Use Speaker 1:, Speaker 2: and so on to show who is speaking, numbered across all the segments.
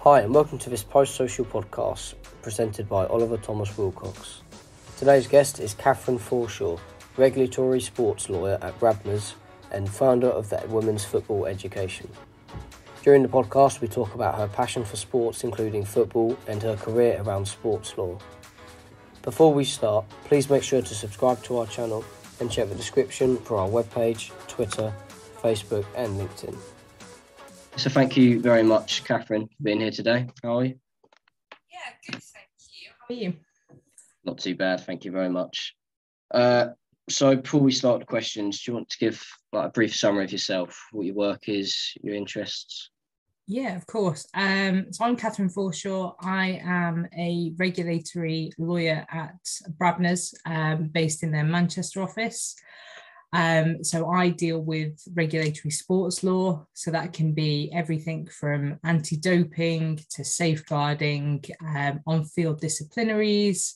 Speaker 1: Hi and welcome to this post-social podcast presented by Oliver Thomas-Wilcox. Today's guest is Catherine Forshaw, regulatory sports lawyer at Brabner's and founder of the Women's Football Education. During the podcast we talk about her passion for sports including football and her career around sports law. Before we start, please make sure to subscribe to our channel and check the description for our webpage, Twitter, Facebook and LinkedIn. So thank you very much, Catherine, for being here today. How are you?
Speaker 2: Yeah, good, thank you. How are you?
Speaker 1: Not too bad, thank you very much. So before we start the questions, do you want to give a brief summary of yourself, what your work is, your interests?
Speaker 2: Yeah, of course. So I'm Catherine Forshaw. I am a regulatory lawyer at Brabner's, based in their Manchester office. So I deal with regulatory sports law. So that can be everything from anti-doping to safeguarding, on-field disciplinaries,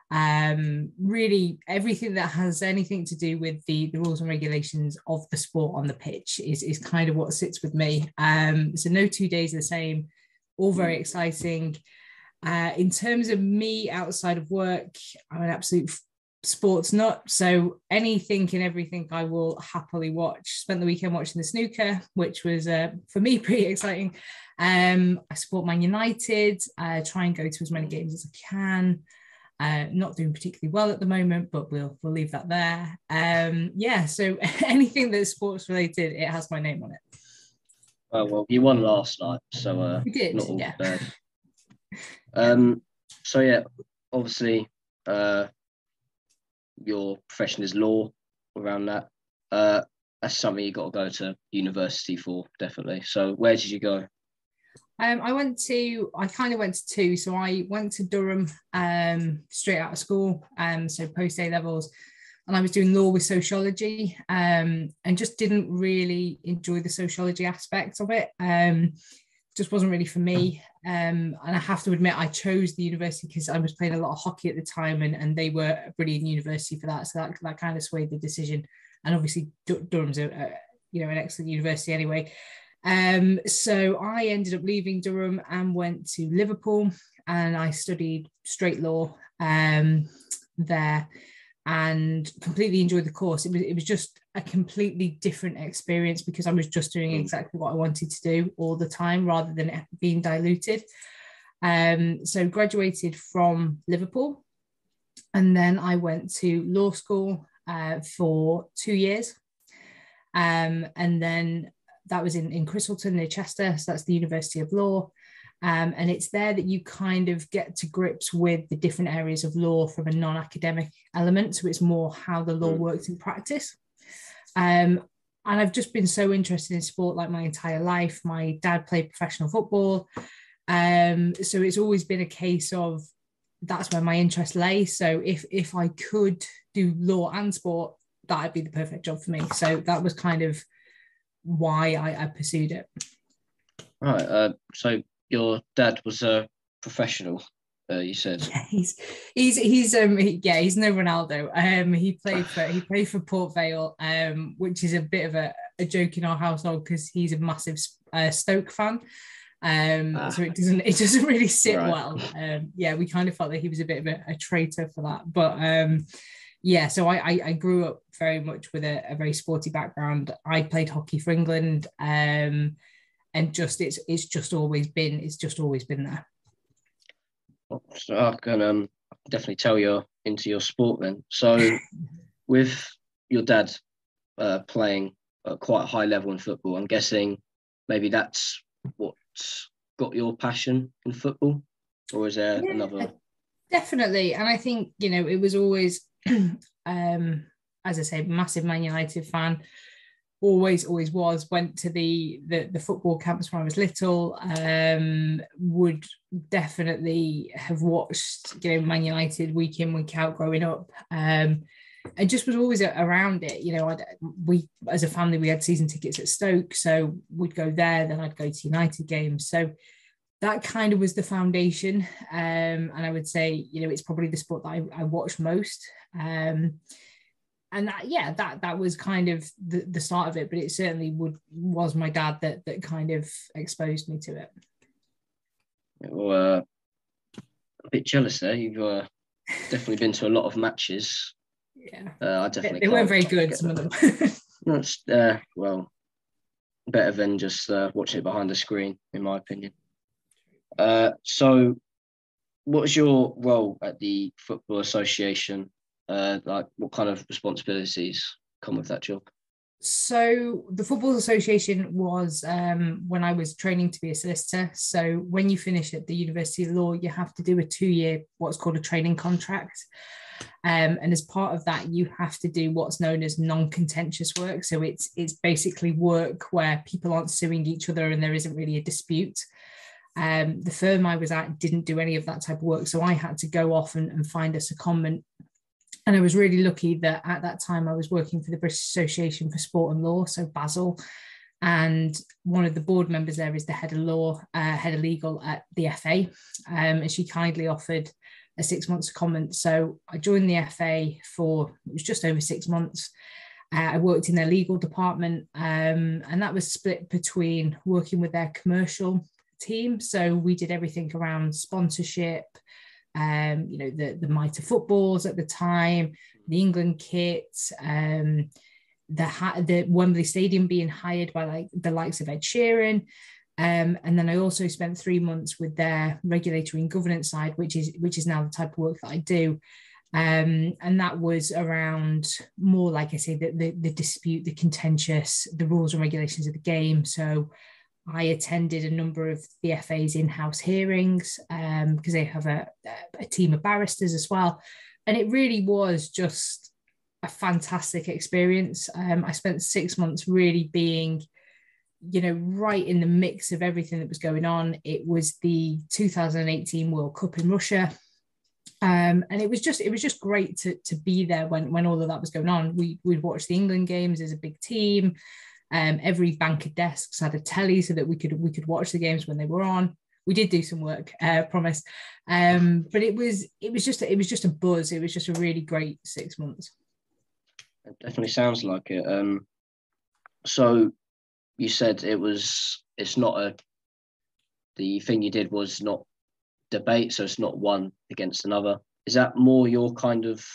Speaker 2: really everything that has anything to do with the rules and regulations of the sport on the pitch is kind of what sits with me. So no 2 days are the same, all very exciting. In terms of me outside of work, I'm an absolute sports nut, so anything and everything I will happily watch. Spent the weekend watching the snooker, which was for me pretty exciting. I support Man United, try and go to as many games as I can. Not doing particularly well at the moment, but we'll leave that there. So anything that's sports related, it has my name on it.
Speaker 1: Oh, well, you won last night, so
Speaker 2: we did,
Speaker 1: not all
Speaker 2: yeah.
Speaker 1: Bad. So yeah, obviously your profession is law around that. That's something you got to go to university for, definitely. So where did you go?
Speaker 2: I kind of went to two. So I went to Durham straight out of school, so post A levels, and I was doing law with sociology, and just didn't really enjoy the sociology aspect of it. Just wasn't really for me. And I have to admit, I chose the university because I was playing a lot of hockey at the time, and they were a brilliant university for that. So that kind of swayed the decision. And obviously Durham's an excellent university anyway. So I ended up leaving Durham and went to Liverpool, and I studied straight law there, and completely enjoyed the course. It was just a completely different experience because I was just doing exactly what I wanted to do all the time rather than it being diluted. So graduated from Liverpool, and then I went to law school for 2 years, and then that was in Christleton near Chester. So that's the University of Law. And it's there that you kind of get to grips with the different areas of law from a non-academic element. So it's more how the law works in practice. And I've just been so interested in sport like my entire life. My dad played professional football. So it's always been a case of that's where my interest lay. So if I could do law and sport, that'd be the perfect job for me. So that was kind of why I pursued it.
Speaker 1: Right. So your dad was a professional, you said.
Speaker 2: Yeah, he's no Ronaldo. He played for Port Vale, which is a bit of a joke in our household because he's a massive Stoke fan. So it doesn't really sit well. We kind of felt that he was a bit of a traitor for that, but so I grew up very much with a very sporty background. I played hockey for England, and it's just always been there.
Speaker 1: So I can definitely tell you're into your sport then. So with your dad playing at quite a high level in football, I'm guessing maybe that's what's got your passion in football, or is there another?
Speaker 2: Definitely, and I think it was always. As I say, massive Man United fan, always was. Went to the football camps when I was little. Would definitely have watched Man United week in, week out growing up, and just was always around it. We as a family we had season tickets at Stoke, so we'd go there. Then I'd go to United games. So that kind of was the foundation, and I would say it's probably the sport that I watched most, and that was kind of the start of it. But it certainly was my dad that kind of exposed me to it.
Speaker 1: Well, a bit jealous there. You've definitely been to a lot of matches.
Speaker 2: Yeah,
Speaker 1: I definitely
Speaker 2: they weren't very good, some of them.
Speaker 1: That's well, better than just watching it behind the screen, in my opinion. So, what was your role at the Football Association? Like, what kind of responsibilities come with that job?
Speaker 2: So the Football Association was when I was training to be a solicitor. So when you finish at the University of Law, you have to do a 2-year, what's called a training contract. And as part of that, you have to do what's known as non-contentious work. So it's basically work where people aren't suing each other and there isn't really a dispute. The firm I was at didn't do any of that type of work. So I had to go off and find a secondment. And I was really lucky that at that time I was working for the British Association for Sport and Law, so Basel. And one of the board members there is the head of law, head of legal at the FA. And she kindly offered a 6 months secondment. So I joined the FA for, it was just over 6 months. I worked in their legal department, and that was split between working with their commercial team. So we did everything around sponsorship, the Mitre footballs at the time, the England kit, the Wembley Stadium being hired by like the likes of Ed Sheeran. And then I also spent 3 months with their regulatory and governance side, which is now the type of work that I do. And that was around more, like I say, the dispute, the contentious, the rules and regulations of the game. So I attended a number of the FA's in-house hearings because they have a team of barristers as well. And it really was just a fantastic experience. I spent 6 months really being, right in the mix of everything that was going on. It was the 2018 World Cup in Russia. And it was just great to be there when all of that was going on. We'd watch the England games as a big team. Every bank of desks had a telly so that we could watch the games when they were on. We did do some work, promise. But it was just a buzz. It was just a really great 6 months.
Speaker 1: It definitely sounds like it. So you said the thing you did was not debate, so it's not one against another. Is that more your kind of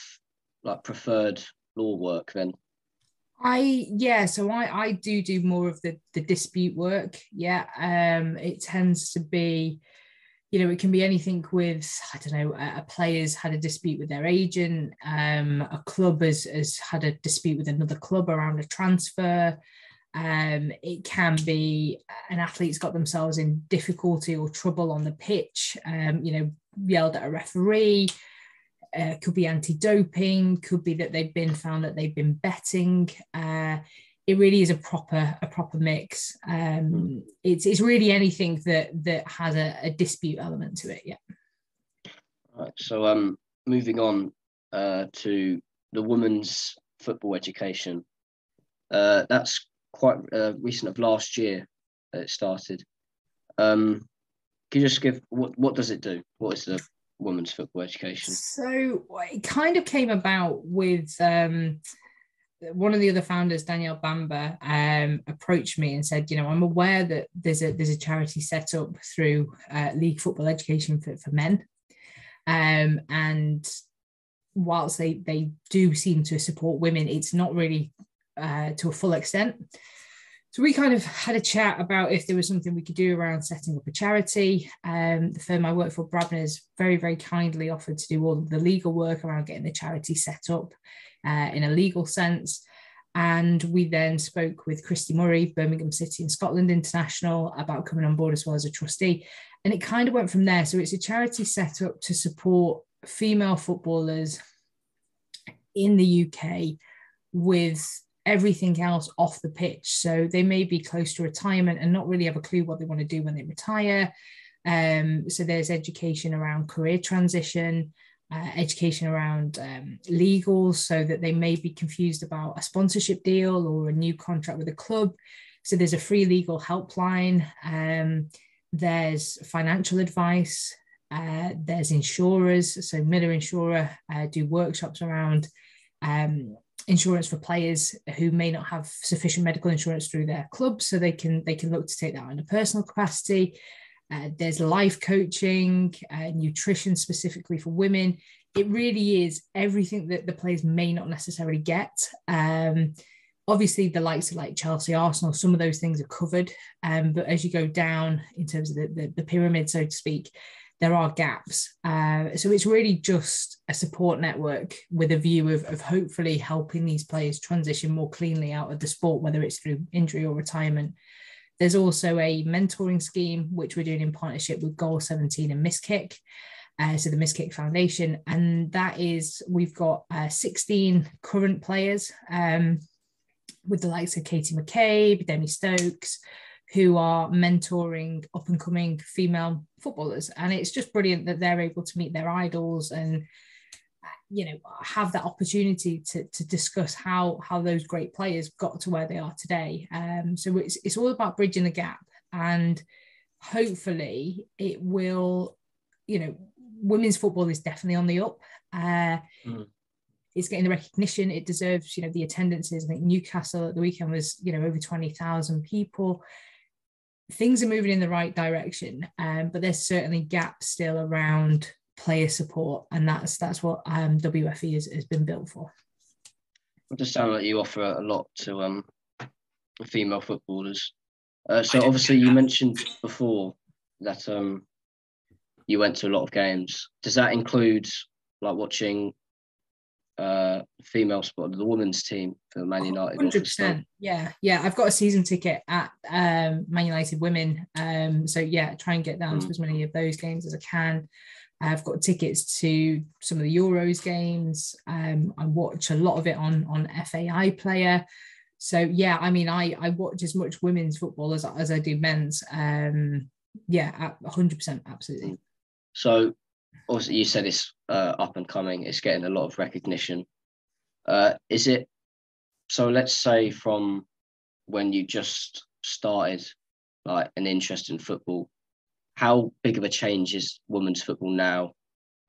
Speaker 1: like preferred law work then?
Speaker 2: So I do more of the dispute work. It tends to be, it can be anything with, I don't know, a player's had a dispute with their agent, a club has had a dispute with another club around a transfer. It can be an athlete's got themselves in difficulty or trouble on the pitch, yelled at a referee. Could be anti-doping, could be that they've been found that they've been betting. It really is a proper mix. It's really anything that has a dispute element to it. Yeah.
Speaker 1: All right. So moving on to the women's football education. That's quite recent, of last year that it started. Can you just give what does it do? What is the women's football education? So
Speaker 2: it kind of came about with one of the other founders, Danielle Bamber, approached me and said, I'm aware that there's a charity set up through League Football Education for men, and whilst they do seem to support women, it's not really to a full extent. So we kind of had a chat about if there was something we could do around setting up a charity. The firm I work for, Brabner's, very, very kindly offered to do all of the legal work around getting the charity set up in a legal sense. And we then spoke with Christy Murray, Birmingham City and Scotland International, about coming on board as well as a trustee. And it kind of went from there. So it's a charity set up to support female footballers in the UK with everything else off the pitch. So they may be close to retirement and not really have a clue what they want to do when they retire. So there's education around career transition, education around legals, so that they may be confused about a sponsorship deal or a new contract with a club. So there's a free legal helpline. There's financial advice. There's insurers. So Miller Insurer do workshops around insurance for players who may not have sufficient medical insurance through their club, so they can look to take that in a personal capacity. There's life coaching, nutrition specifically for women. It really is everything that the players may not necessarily get. Obviously, the likes of like Chelsea, Arsenal, some of those things are covered. But as you go down in terms of the pyramid, so to speak, there are gaps. So it's really just a support network with a view of hopefully helping these players transition more cleanly out of the sport, whether it's through injury or retirement. There's also a mentoring scheme, which we're doing in partnership with Goal 17 and Miss Kick. So the Miss Kick Foundation. And that is, we've got 16 current players with the likes of Katie McCabe, Demi Stokes, who are mentoring up and coming female footballers. And it's just brilliant that they're able to meet their idols and, have that opportunity to discuss how those great players got to where they are today. So it's all about bridging the gap, and hopefully it will, women's football is definitely on the up. It's getting the recognition it deserves. The attendances. I think Newcastle at the weekend was, over 20,000 people. Things are moving in the right direction, but there's certainly gaps still around player support, and that's what WFE has been built for.
Speaker 3: It does sound like you offer a lot to female footballers. So obviously you mentioned before that you went to a lot of games. Does that include like watching female sport, the women's team for Man United?
Speaker 2: 100%. Yeah. I've got a season ticket at Man United Women. So yeah, try and get down to as many of those games as I can. I've got tickets to some of the Euros games. I watch a lot of it on FAI Player. So yeah, I watch as much women's football as I do men's. 100%, absolutely.
Speaker 3: So obviously you said it's up and coming, it's getting a lot of recognition. Is it, so let's say from when you just started like an interest in football, how big of a change is women's football now?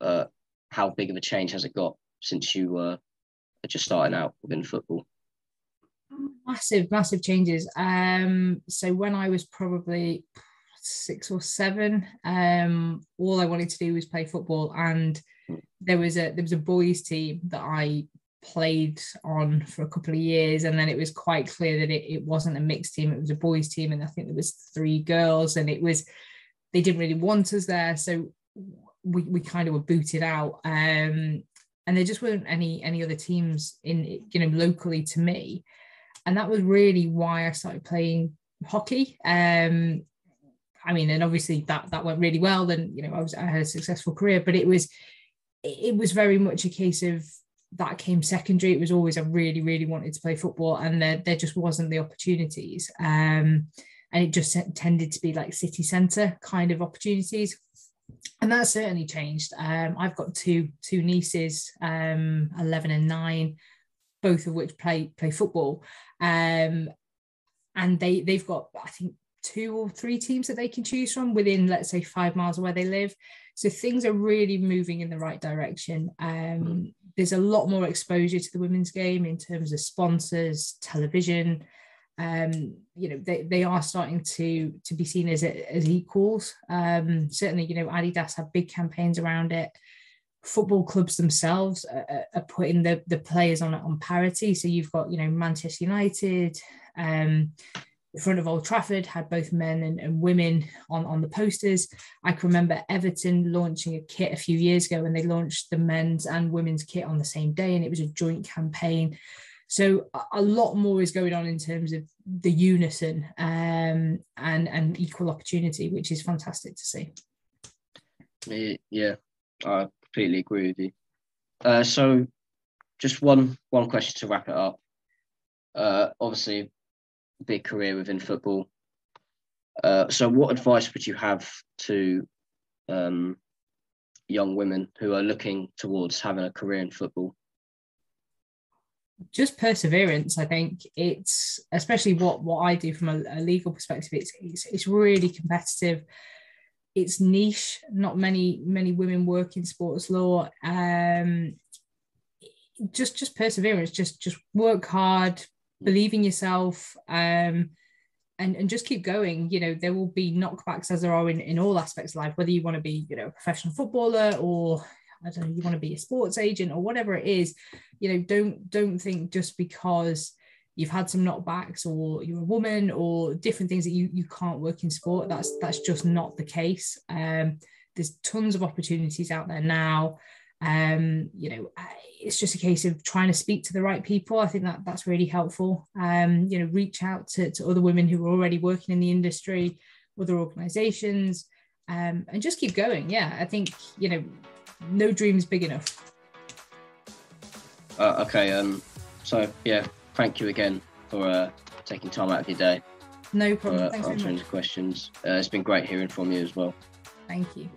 Speaker 3: How big of a change has it got since you were just starting out within football?
Speaker 2: Massive changes. So when I was probably 6 or 7, all I wanted to do was play football, and there was a boys team that I played on for a couple of years, and then it was quite clear that it wasn't a mixed team, it was a boys team, and I think there was 3 girls, and they didn't really want us there, so we kind of were booted out, and there just weren't any other teams in locally to me, and that was really why I started playing hockey. And obviously that went really well, and I had a successful career, but it was very much a case of that came secondary. It was always I really, really wanted to play football, and there just wasn't the opportunities. And it just tended to be like city centre kind of opportunities. And that certainly changed. I've got two nieces, 11 and 9, both of which play football. And they've got, I think, 2 or 3 teams that they can choose from within, let's say, 5 miles of where they live. So things are really moving in the right direction. There's a lot more exposure to the women's game in terms of sponsors, television. They are starting to be seen as equals. Certainly, Adidas have big campaigns around it. Football clubs themselves are putting the players on parity. So you've got, Manchester United, the front of Old Trafford had both men and women on the posters. I can remember Everton launching a kit a few years ago, and they launched the men's and women's kit on the same day, and it was a joint campaign. So a lot more is going on in terms of the unison and equal opportunity, which is fantastic to see.
Speaker 3: Yeah, I completely agree with you. So just one question to wrap it up. Obviously, big career within football. So what advice would you have to young women who are looking towards having a career in football?
Speaker 2: Just perseverance. I think it's, especially what I do from a legal perspective, it's really competitive. It's niche. Not many women work in sports law. Just perseverance. Just work hard, believe in yourself, and and just keep going. There will be knockbacks, as there are in all aspects of life, whether you want to be, a professional footballer, or I don't know, you want to be a sports agent or whatever it is. Don't think just because you've had some knockbacks or you're a woman or different things that you can't work in sport. That's just not the case. There's tons of opportunities out there now. It's just a case of trying to speak to the right people. I think that's really helpful. Reach out to other women who are already working in the industry, other organizations, and just keep going. Yeah, I think, no dream is big enough.
Speaker 3: Okay. So yeah, thank you again for taking time out of your day.
Speaker 2: No problem.
Speaker 3: For answering the questions. It's been great hearing from you as well.
Speaker 2: Thank you.